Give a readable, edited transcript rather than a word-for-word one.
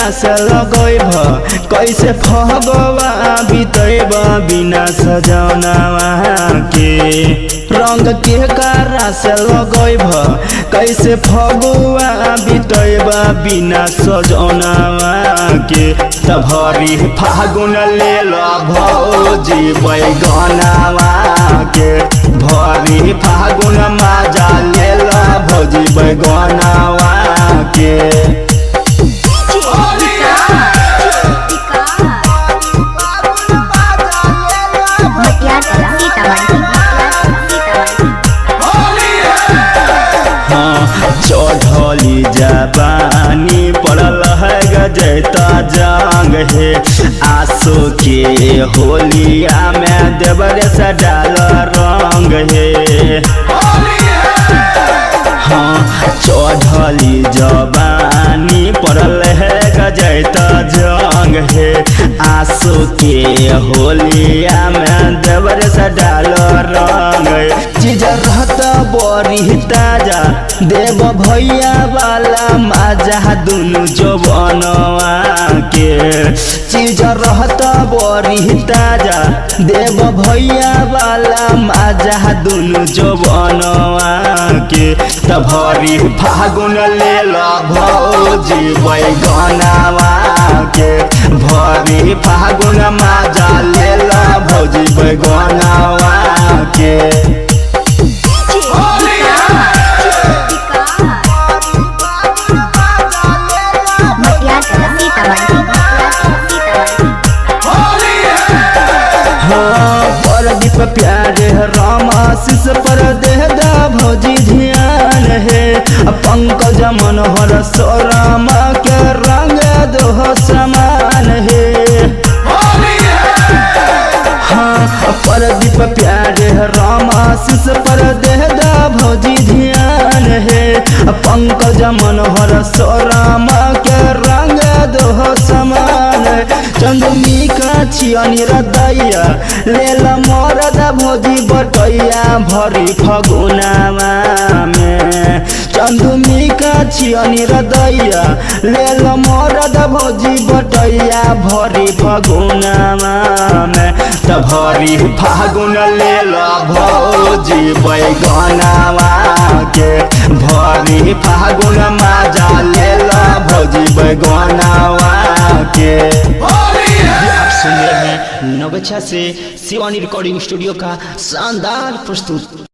रास लगैब कैसे फगवा बितैब बिना सजनवा के रंग के रास लगैब कैसे फगुआ बितैब बिना सजनवा के भरी फागुन लेल भौजी बैगनवा के भरी फागुन मजा लेल भौजी बैगनवा के चढ़ली जबानी पड़ल है गजता जंग है आसो के होलिया में देवरे से डाल रंग है हाँ चढ़ली जबानी पड़ल है गजता जंग है आसो के होलिया में देवरे से डाल रंग चीज रहता बड़ी ताजा देव भैया वाला मजा दुनु जवानवा के चीज रहता बड़ी ताजा देव भैया वाला मजा दुनु जवानवा के भरी फागुन लेल भौजी बैगनवा के भरी फागुन मजा लेल भौजी बैगनवा के प्यारे राम आशीष पर दे दा भौजी ध्यान है पंकज मनोहर सोराम के रंग दो समान है हाँ प्रदीप प्यारे राम आशीष पर दे दा भौजी ध्यान है पंकज मनोहर सोराम के रंग दो समान चंदमी का छियनी रदैया लेल मरद भौजी बटैया भरी फगुनावा में चंदमी का छियनी रदैया लेल मरद भौजी बटैया भरी फगुनावा में भरी फागुन लेल भौजी बैगनवा के भरी फागुन मजा लेल भौजी बैगनवा के आप सुन रहे हैं 9 से शिवानी रिकॉर्डिंग स्टूडियो का शानदार प्रस्तुत।